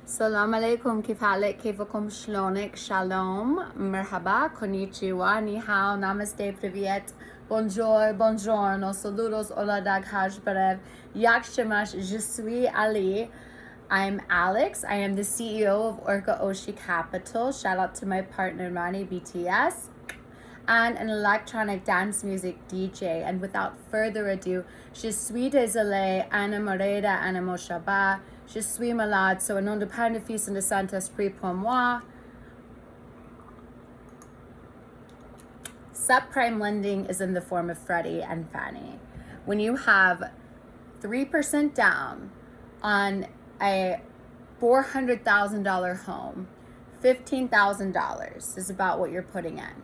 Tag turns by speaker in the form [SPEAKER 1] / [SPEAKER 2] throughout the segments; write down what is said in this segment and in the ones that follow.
[SPEAKER 1] Salam alaikum, kif halek, kifakum shlonik, shalom, merhaba, konnichiwa, ni hao, namaste, privyet, bonjour, buongiorno, saludos, hola dag haj berev, yak shemash, je suis Ali. I'm Alex. I am the CEO of Orca Oshi Capital. Shout out to my partner Rani BTS, and an electronic dance music DJ. And without further ado, je suis désolé, Anna Moreda, Anna Moshaba, je suis malade, so un nom de Père, de Fils et de Saint-Esprit pour moi. Subprime lending is in the form of Freddie and Fannie. When you have 3% down on a $400,000 home, $15,000 is about what you're putting in.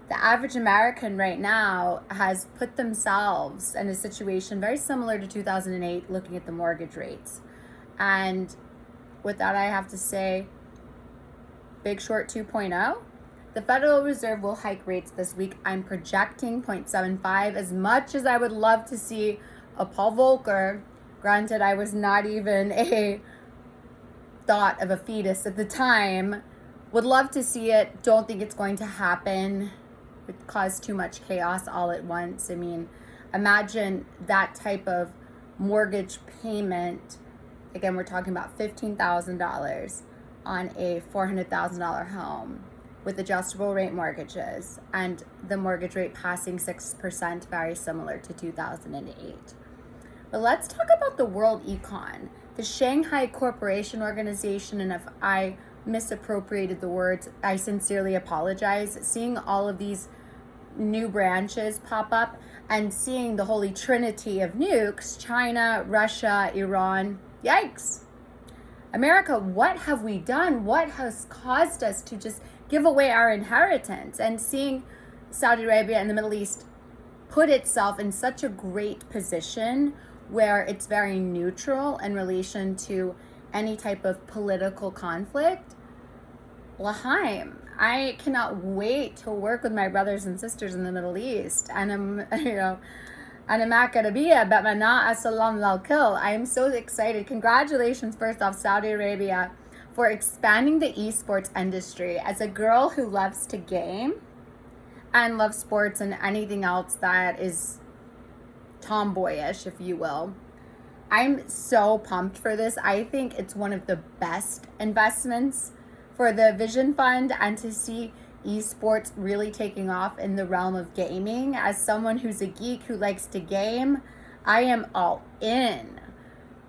[SPEAKER 1] The average American right now has put themselves in a situation very similar to 2008, looking at the mortgage rates. And with that, I have to say, Big Short 2.0. The Federal Reserve will hike rates this week. I'm projecting 0.75. As much as I would love to see a Paul Volcker, granted I was not even a thought of a fetus at the time, would love to see it. Don't think it's going to happen. It would cause too much chaos all at once. I mean, imagine that type of mortgage payment. Again, we're talking about $15,000 on a $400,000 home with adjustable rate mortgages, and the mortgage rate passing 6%, very similar to 2008. But let's talk about the world econ. The Shanghai Corporation Organization, and if I misappropriated the words, I sincerely apologize. Seeing all of these new branches pop up and seeing the holy trinity of nukes, China, Russia, Iran, yikes. America, what have we done? What has caused us to just give away our inheritance? And seeing Saudi Arabia and the Middle East put itself in such a great position where it's very neutral in relation to any type of political conflict. L'chaim, I cannot wait to work with my brothers and sisters in the Middle East. And I am so excited. Congratulations, first off, Saudi Arabia, for expanding the esports industry. As a girl who loves to game and loves sports and anything else that is tomboyish, if you will, I'm so pumped for this. I think it's one of the best investments for the Vision Fund, and to see esports really taking off in the realm of gaming. As someone who's a geek who likes to game, I am all in.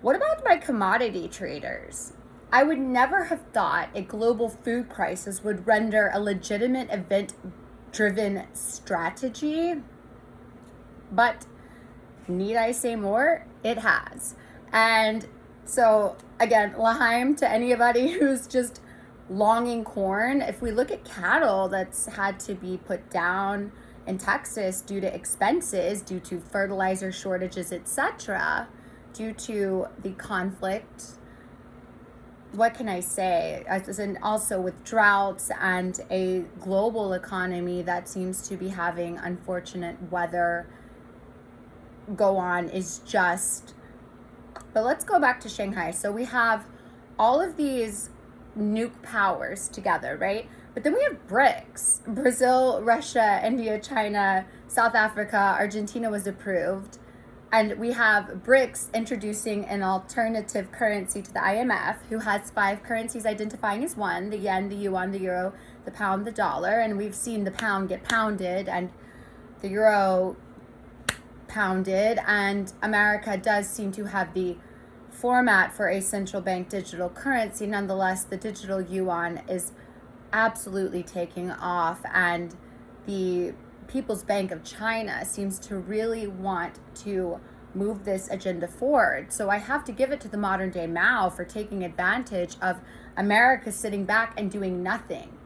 [SPEAKER 1] What about my commodity traders? I would never have thought a global food crisis would render a legitimate event-driven strategy, but need I say more? It has. And so again, l'chaim to anybody who's just longing corn. If we look at cattle that's had to be put down in Texas due to expenses, due to fertilizer shortages, etc., due to the conflict, what can I say? And also with droughts and a global economy that seems to be having unfortunate weather go on, is just. But let's go back to Shanghai. So we have all of these nuke powers together, right? But then we have BRICS: Brazil, Russia, India, China, South Africa, Argentina was approved. And we have BRICS introducing an alternative currency to the IMF, who has 5 currencies identifying as one: the yen, the yuan, the euro, the pound, the dollar. And we've seen the pound get pounded and the euro pounded, and America does seem to have the format for a central bank digital currency. Nonetheless, the digital yuan is absolutely taking off, and the People's Bank of China seems to really want to move this agenda forward. So I have to give it to the modern day Mao for taking advantage of America sitting back and doing nothing.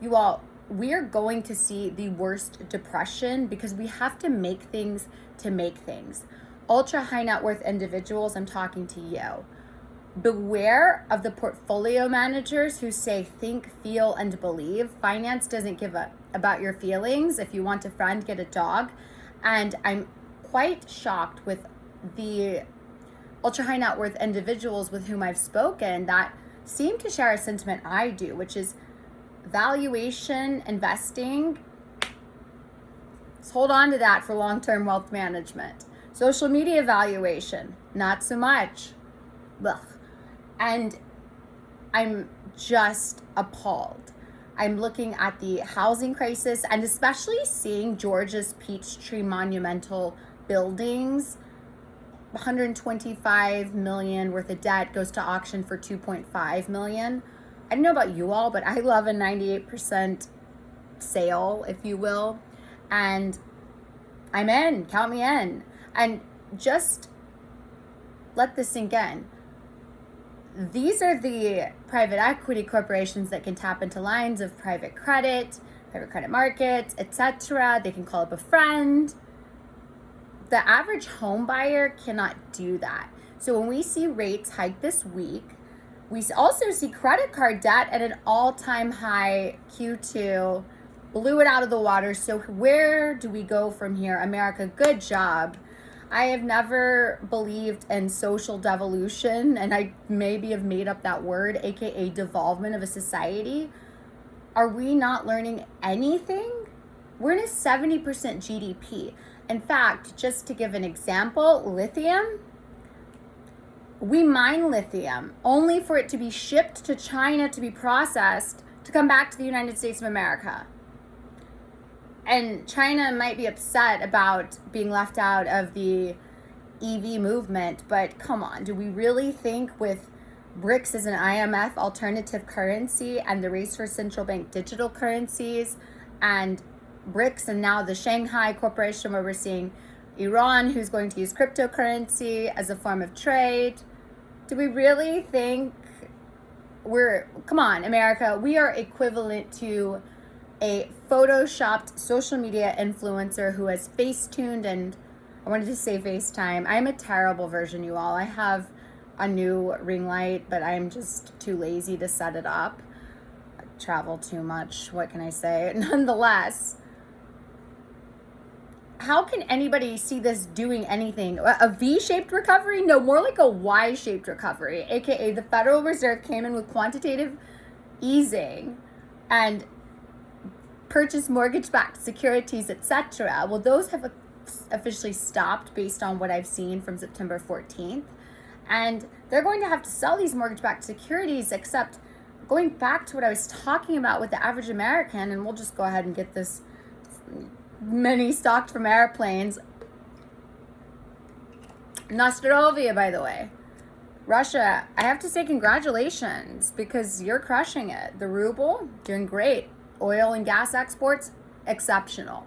[SPEAKER 1] You all, we are going to see the worst depression because we have to make things to make things. Ultra high net worth individuals, I'm talking to you. Beware of the portfolio managers who say think, feel, and believe. Finance doesn't give a about your feelings. If you want a friend, get a dog. And I'm quite shocked with the ultra high net worth individuals with whom I've spoken that seem to share a sentiment I do, which is valuation investing. Let's hold on to that for long-term wealth management. Social media valuation, not so much. Ugh. And I'm just appalled. I'm looking at the housing crisis and especially seeing Georgia's Peachtree monumental buildings. 125 million worth of debt goes to auction for 2.5 million. I don't know about you all, but I love a 98% sale, if you will. And I'm in, count me in. And just let this sink in. These are the private equity corporations that can tap into lines of private credit markets, etc. They can call up a friend. The average home buyer cannot do that. So when we see rates hike this week, we also see credit card debt at an all-time high. Q2 blew it out of the water. So where do we go from here? America, good job. I have never believed in social devolution, and I maybe have made up that word, aka devolvement of a society. Are we not learning anything? We're in a 70% GDP. In fact, just to give an example, lithium, we mine lithium only for it to be shipped to China to be processed to come back to the United States of America. And China might be upset about being left out of the EV movement, but come on, do we really think with BRICS as an IMF alternative currency and the race for central bank digital currencies and BRICS and now the Shanghai Corporation where we're seeing Iran who's going to use cryptocurrency as a form of trade, do we really think come on, America, we are equivalent to a photoshopped social media influencer who has face-tuned and I wanted to say FaceTime. I'm a terrible version, you all. I have a new ring light, but I'm just too lazy to set it up. I travel too much. What can I say? Nonetheless, how can anybody see this doing anything? A V-shaped recovery? No, more like a Y-shaped recovery, aka the Federal Reserve came in with quantitative easing and purchase mortgage-backed securities, etc. Well, those have officially stopped based on what I've seen from September 14th. And they're going to have to sell these mortgage-backed securities, except going back to what I was talking about with the average American, and we'll just go ahead and get this mini stocked from airplanes. Nostrovia, by the way. Russia, I have to say congratulations because you're crushing it. The ruble, doing great. Oil and gas exports, exceptional.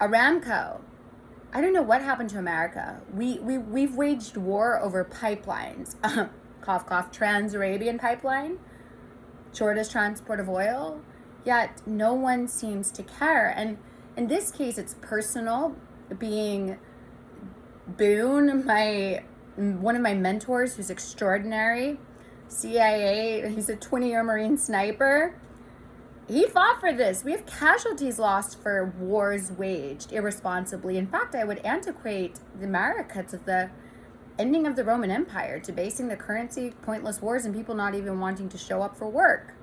[SPEAKER 1] Aramco, I don't know what happened to America. We've waged war over pipelines. Cough, cough, Trans-Arabian pipeline, shortest transport of oil, yet no one seems to care. And in this case, it's personal, being Boone, one of my mentors who's extraordinary, CIA, he's a 20-year Marine sniper. He fought for this. We have casualties lost for wars waged irresponsibly. In fact, I would antiquate America to the ending of the Roman Empire, to basing the currency, pointless wars, and people not even wanting to show up for work.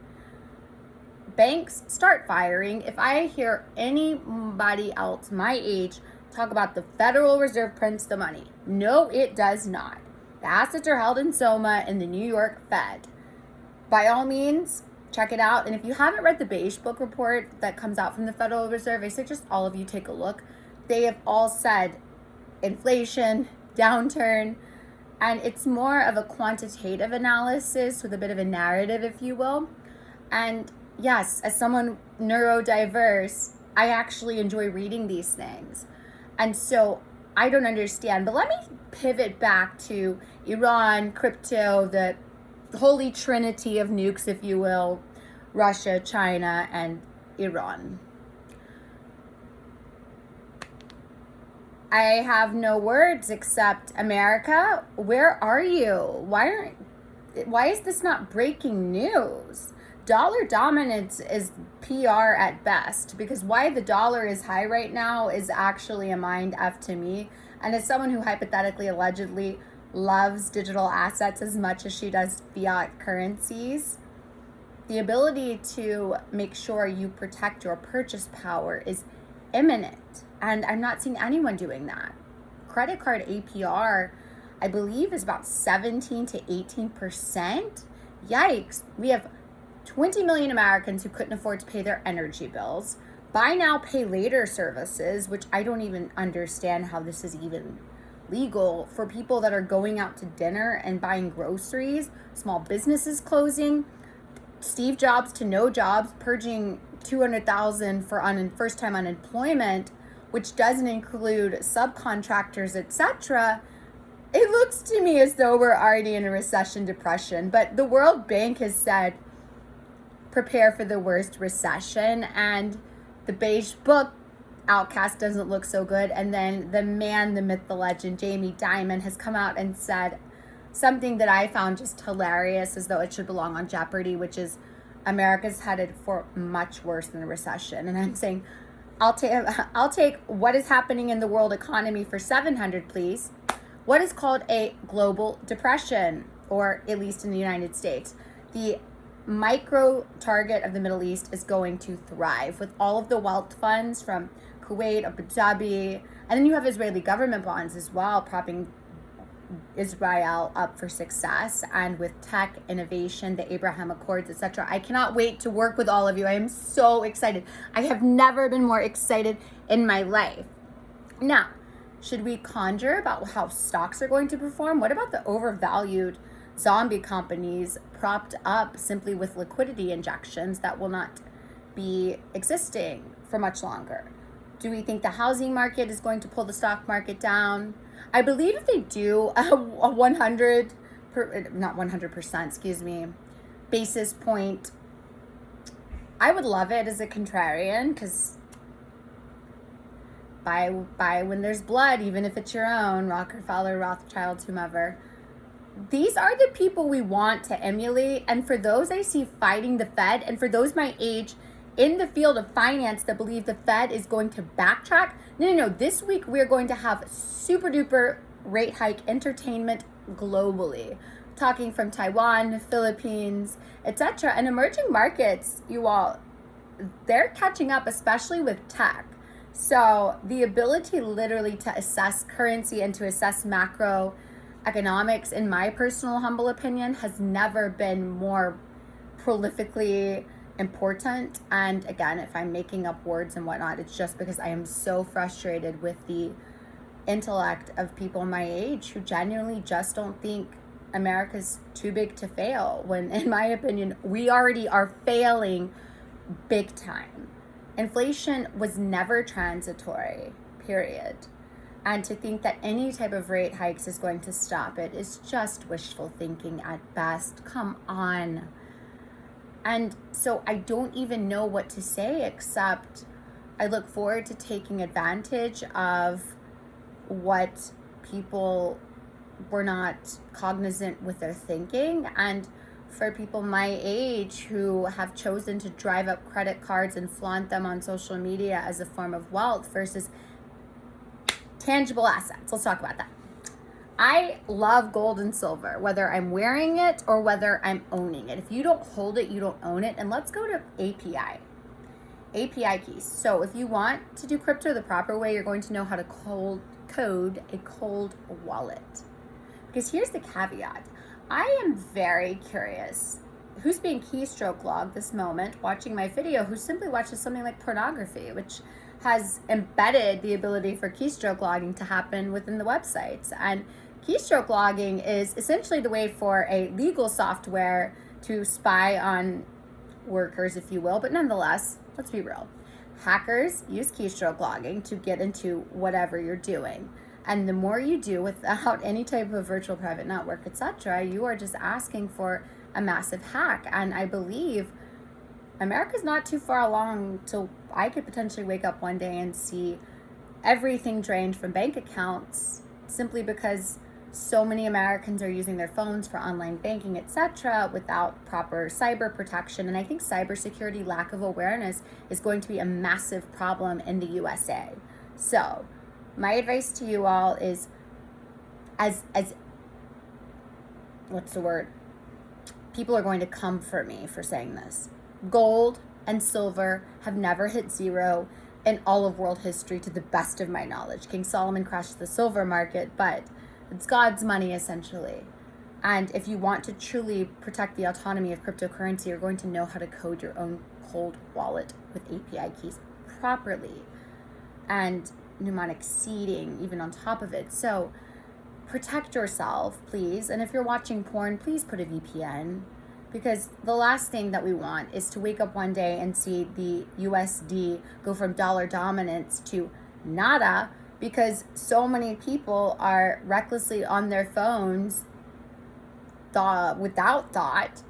[SPEAKER 1] Banks start firing. If I hear anybody else my age talk about the Federal Reserve prints the money, no, it does not. The assets are held in SOMA in the New York Fed. By all means, check it out. And if you haven't read the Beige Book report that comes out from the Federal Reserve, I suggest all of you take a look. They have all said inflation, downturn, and it's more of a quantitative analysis with a bit of a narrative, if you will. And yes, as someone neurodiverse, I actually enjoy reading these things. And so I don't understand. But let me pivot back to Iran, crypto, the holy trinity of nukes, if you will, Russia, China, and Iran. I have no words except, America, where are you? Why is this not breaking news? Dollar dominance is PR at best, because why the dollar is high right now is actually a mind F to me. And as someone who hypothetically, allegedly loves digital assets as much as she does fiat currencies, the ability to make sure you protect your purchase power is imminent. And I'm not seeing anyone doing that. Credit card APR, I believe, is about 17 to 18%. Yikes. We have 20 million Americans who couldn't afford to pay their energy bills. Buy now, pay later services, which I don't even understand how this is even legal for people that are going out to dinner and buying groceries, small businesses closing, Steve Jobs to no jobs, purging 200,000 for first-time unemployment, which doesn't include subcontractors, etc. It looks to me as though we're already in a recession depression, but the World Bank has said prepare for the worst recession, and the beige book outcast doesn't look so good. And then the man, the myth, the legend, Jamie Dimon has come out and said something that I found just hilarious, as though it should belong on Jeopardy, which is America's headed for much worse than a recession. And I'm saying, I'll take what is happening in the world economy for 700, please. What is called a global depression, or at least in the United States. The micro target of the Middle East is going to thrive with all of the wealth funds from Kuwait, Abu Dhabi, and then you have Israeli government bonds as well, propping Israel up for success, and with tech, innovation, the Abraham Accords, etc. I cannot wait to work with all of you. I am so excited. I have never been more excited in my life. Now, should we conjure about how stocks are going to perform? What about the overvalued zombie companies propped up simply with liquidity injections that will not be existing for much longer? Do we think the housing market is going to pull the stock market down? I believe if they do a 100%, basis point, I would love it as a contrarian, because buy when there's blood, even if it's your own, Rockefeller, Rothschild, whomever. These are the people we want to emulate. And for those I see fighting the Fed, and for those my age in the field of finance that believe the Fed is going to backtrack, no. This week we are going to have super duper rate hike entertainment globally. Talking from Taiwan, Philippines, etc. And emerging markets, you all, they're catching up, especially with tech. So the ability literally to assess currency and to assess macroeconomics, in my personal humble opinion, has never been more prolifically important. And again, if I'm making up words and whatnot, it's just because I am so frustrated with the intellect of people my age who genuinely just don't think America's too big to fail, when in my opinion we already are failing big time. Inflation was never transitory, period. And to think that any type of rate hikes is going to stop it is just wishful thinking at best. Come on. And so I don't even know what to say, except I look forward to taking advantage of what people were not cognizant with their thinking. And for people my age who have chosen to drive up credit cards and flaunt them on social media as a form of wealth versus tangible assets. Let's talk about that. I love gold and silver, whether I'm wearing it or whether I'm owning it. If you don't hold it, you don't own it. And let's go to API keys. So if you want to do crypto the proper way, you're going to know how to code a cold wallet. Because here's the caveat. I am very curious who's being keystroke logged this moment watching my video, who simply watches something like pornography, which has embedded the ability for keystroke logging to happen within the websites. And keystroke logging is essentially the way for a legal software to spy on workers, if you will. But nonetheless, let's be real. Hackers use keystroke logging to get into whatever you're doing. And the more you do without any type of virtual private network, etc., you are just asking for a massive hack. And I believe America's not too far along till I could potentially wake up one day and see everything drained from bank accounts, simply because so many Americans are using their phones for online banking, etc., without proper cyber protection. And I think cybersecurity lack of awareness is going to be a massive problem in the USA. So my advice to you all is, as what's the word? People are going to come for me for saying this. Gold and silver have never hit zero in all of world history, to the best of my knowledge. King Solomon crashed the silver market, but it's God's money essentially. And if you want to truly protect the autonomy of cryptocurrency, you're going to know how to code your own cold wallet with API keys properly, and mnemonic seeding even on top of it. So protect yourself, please. And if you're watching porn, please put a VPN, because the last thing that we want is to wake up one day and see the USD go from dollar dominance to nada, because so many people are recklessly on their phones without thought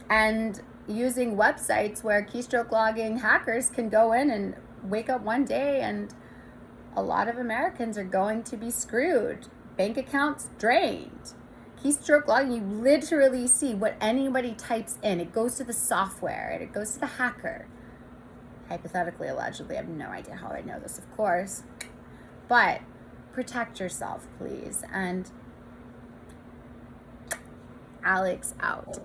[SPEAKER 1] and using websites where keystroke logging hackers can go in and wake up one day and a lot of Americans are going to be screwed. Bank accounts drained. Keystroke logging, you literally see what anybody types in. It goes to the software and it goes to the hacker. Hypothetically, allegedly. I have no idea how I know this, of course. But protect yourself, please. And Alex out.